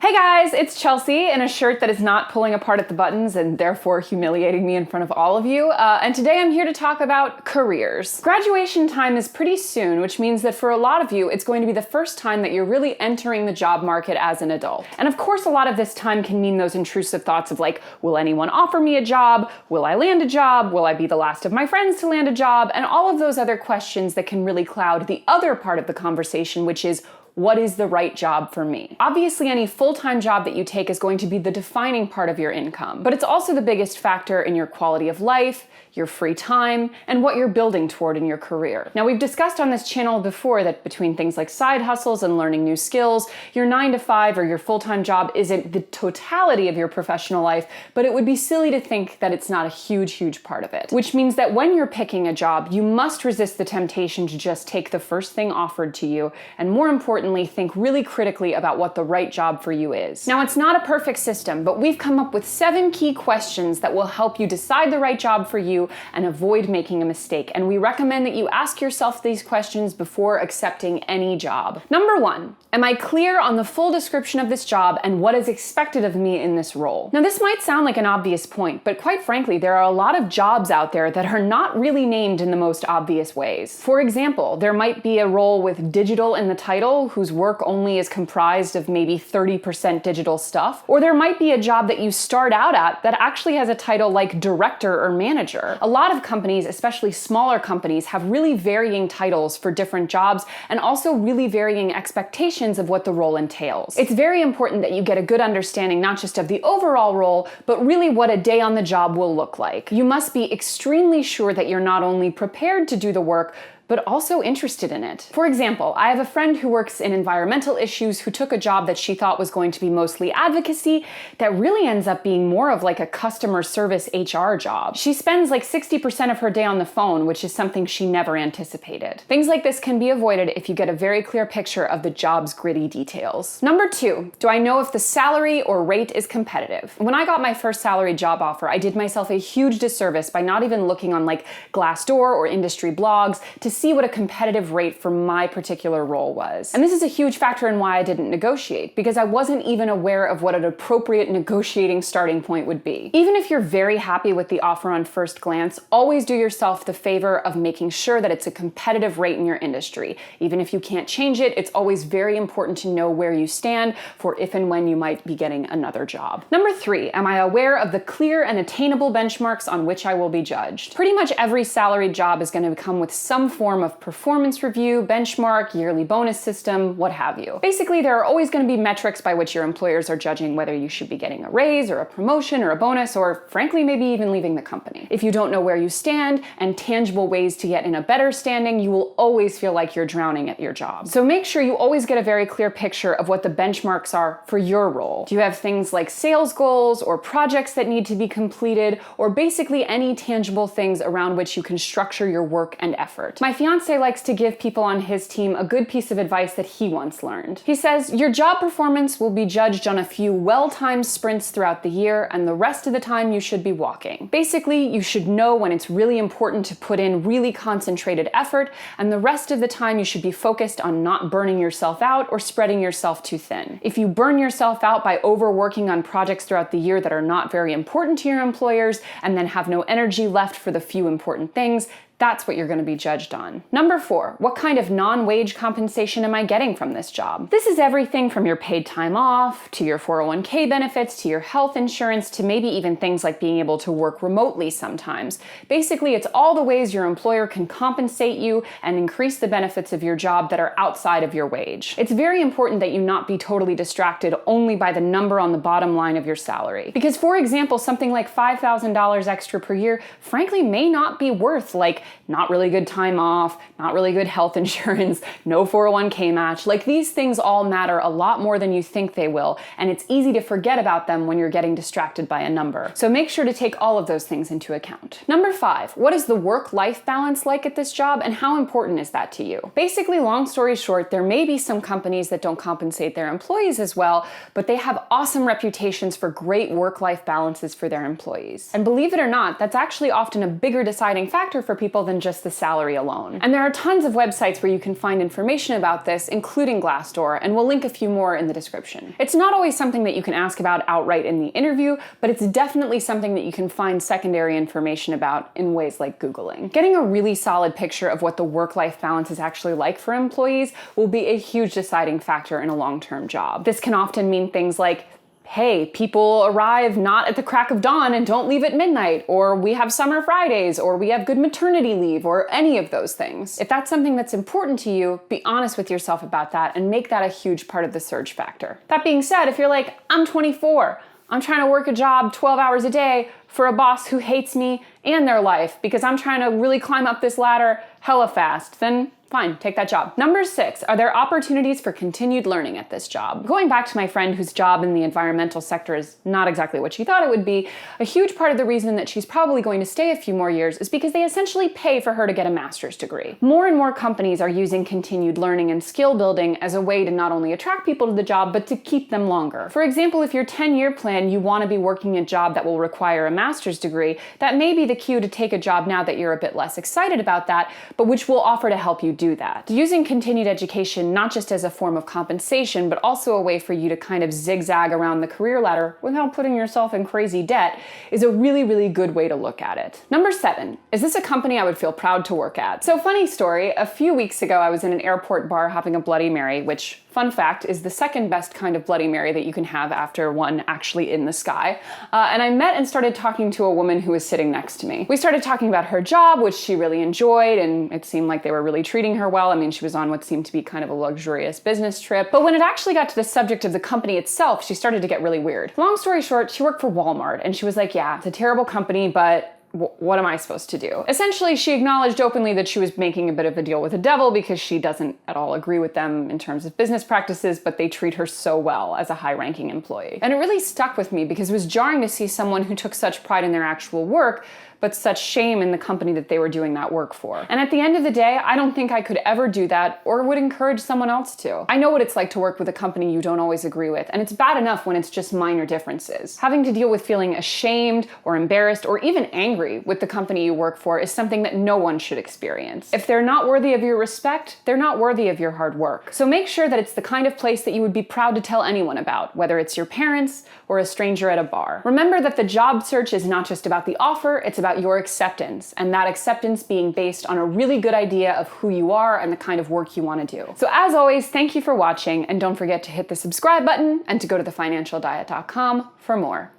Hey guys, it's Chelsea in a shirt that is not pulling apart at the buttons and therefore humiliating me in front of all of you. And today I'm here to talk about careers. Graduation time is pretty soon, which means that for a lot of you, it's going to be the first time that you're really entering the job market as an adult. And of course, a lot of this time can mean those intrusive thoughts of like, will anyone offer me a job? Will I land a job? Will I be the last of my friends to land a job? And all of those other questions that can really cloud the other part of the conversation, which is, what is the right job for me? Obviously, any full-time job that you take is going to be the defining part of your income, but it's also the biggest factor in your quality of life, your free time, and what you're building toward in your career. Now, we've discussed on this channel before that between things like side hustles and learning new skills, your 9-to-5 or your full-time job isn't the totality of your professional life, but it would be silly to think that it's not a huge part of it. Which means that when you're picking a job, you must resist the temptation to just take the first thing offered to you, and more importantly, think really critically about what the right job for you is. Now, it's not a perfect system, but we've come up with 7 key questions that will help you decide the right job for you and avoid making a mistake. And we recommend that you ask yourself these questions before accepting any job. Number 1, am I clear on the full description of this job and what is expected of me in this role? Now, this might sound like an obvious point, but quite frankly, there are a lot of jobs out there that are not really named in the most obvious ways. For example, there might be a role with digital in the title whose work only is comprised of maybe 30% digital stuff, or there might be a job that you start out at that actually has a title like director or manager. A lot of companies, especially smaller companies, have really varying titles for different jobs and also really varying expectations of what the role entails. It's very important that you get a good understanding not just of the overall role, but really what a day on the job will look like. You must be extremely sure that you're not only prepared to do the work, but also interested in it. For example, I have a friend who works in environmental issues who took a job that she thought was going to be mostly advocacy that really ends up being more of like a customer service HR job. She spends like 60% of her day on the phone, which is something she never anticipated. Things like this can be avoided if you get a very clear picture of the job's gritty details. Number 2, do I know if the salary or rate is competitive? When I got my first salary job offer, I did myself a huge disservice by not even looking on like Glassdoor or industry blogs to see what a competitive rate for my particular role was. And this is a huge factor in why I didn't negotiate, because I wasn't even aware of what an appropriate negotiating starting point would be. Even if you're very happy with the offer on first glance, always do yourself the favor of making sure that it's a competitive rate in your industry. Even if you can't change it, it's always very important to know where you stand for if and when you might be getting another job. Number 3, am I aware of the clear and attainable benchmarks on which I will be judged? Pretty much every salaried job is going to come with some form of performance review, benchmark, yearly bonus system, what have you. Basically, there are always going to be metrics by which your employers are judging whether you should be getting a raise or a promotion or a bonus, or frankly, maybe even leaving the company. If you don't know where you stand and tangible ways to get in a better standing, you will always feel like you're drowning at your job. So make sure you always get a very clear picture of what the benchmarks are for your role. Do you have things like sales goals or projects that need to be completed, or basically any tangible things around which you can structure your work and effort? My fiance likes to give people on his team a good piece of advice that he once learned. He says, your job performance will be judged on a few well-timed sprints throughout the year, and the rest of the time you should be walking. Basically, you should know when it's really important to put in really concentrated effort, and the rest of the time you should be focused on not burning yourself out or spreading yourself too thin. If you burn yourself out by overworking on projects throughout the year that are not very important to your employers, and then have no energy left for the few important things, that's what you're going to be judged on. Number 4, what kind of non-wage compensation am I getting from this job? This is everything from your paid time off, to your 401k benefits, to your health insurance, to maybe even things like being able to work remotely sometimes. Basically, it's all the ways your employer can compensate you and increase the benefits of your job that are outside of your wage. It's very important that you not be totally distracted only by the number on the bottom line of your salary. Because, for example, something like $5,000 extra per year, frankly, may not be worth like not really good time off, not really good health insurance, no 401k match. Like, these things all matter a lot more than you think they will, and it's easy to forget about them when you're getting distracted by a number. So make sure to take all of those things into account. Number 5, what is the work-life balance like at this job, and how important is that to you? Basically, long story short, there may be some companies that don't compensate their employees as well, but they have awesome reputations for great work-life balances for their employees. And believe it or not, that's actually often a bigger deciding factor for people people than just the salary alone. And there are tons of websites where you can find information about this, including Glassdoor, and we'll link a few more in the description. It's not always something that you can ask about outright in the interview, but it's definitely something that you can find secondary information about in ways like Googling. Getting a really solid picture of what the work-life balance is actually like for employees will be a huge deciding factor in a long-term job. This can often mean things like, hey, people arrive not at the crack of dawn and don't leave at midnight, or we have summer Fridays, or we have good maternity leave, or any of those things. If that's something that's important to you, be honest with yourself about that and make that a huge part of the search factor. That being said, if you're like, I'm 24, I'm trying to work a job 12 hours a day for a boss who hates me and their life because I'm trying to really climb up this ladder hella fast, then fine, take that job. Number 6, are there opportunities for continued learning at this job? Going back to my friend whose job in the environmental sector is not exactly what she thought it would be, a huge part of the reason that she's probably going to stay a few more years is because they essentially pay for her to get a master's degree. More and more companies are using continued learning and skill building as a way to not only attract people to the job, but to keep them longer. For example, if your 10-year plan, you want to be working a job that will require a master's degree, that may be the cue to take a job now that you're a bit less excited about that, but which will offer to help you do that. Using continued education not just as a form of compensation, but also a way for you to kind of zigzag around the career ladder without putting yourself in crazy debt is a really, really good way to look at it. Number 7, is this a company I would feel proud to work at? So funny story, a few weeks ago I was in an airport bar having a Bloody Mary, which, fun fact, is the second best kind of Bloody Mary that you can have after one actually in the sky. And I met and started talking to a woman who was sitting next to me. We started talking about her job, which she really enjoyed, and it seemed like they were really treating her well. I mean, she was on what seemed to be kind of a luxurious business trip. But when it actually got to the subject of the company itself, she started to get really weird. Long story short, she worked for Walmart, and she was like, yeah, it's a terrible company, but what am I supposed to do? Essentially, she acknowledged openly that she was making a bit of a deal with the devil because she doesn't at all agree with them in terms of business practices, but they treat her so well as a high-ranking employee. And it really stuck with me because it was jarring to see someone who took such pride in their actual work, but such shame in the company that they were doing that work for. And at the end of the day, I don't think I could ever do that or would encourage someone else to. I know what it's like to work with a company you don't always agree with, and it's bad enough when it's just minor differences. Having to deal with feeling ashamed or embarrassed or even angry with the company you work for is something that no one should experience. If they're not worthy of your respect, they're not worthy of your hard work. So make sure that it's the kind of place that you would be proud to tell anyone about, whether it's your parents or a stranger at a bar. Remember that the job search is not just about the offer, it's about your acceptance, and that acceptance being based on a really good idea of who you are and the kind of work you want to do. So as always, thank you for watching, and don't forget to hit the subscribe button and to go to thefinancialdiet.com for more.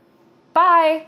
Bye!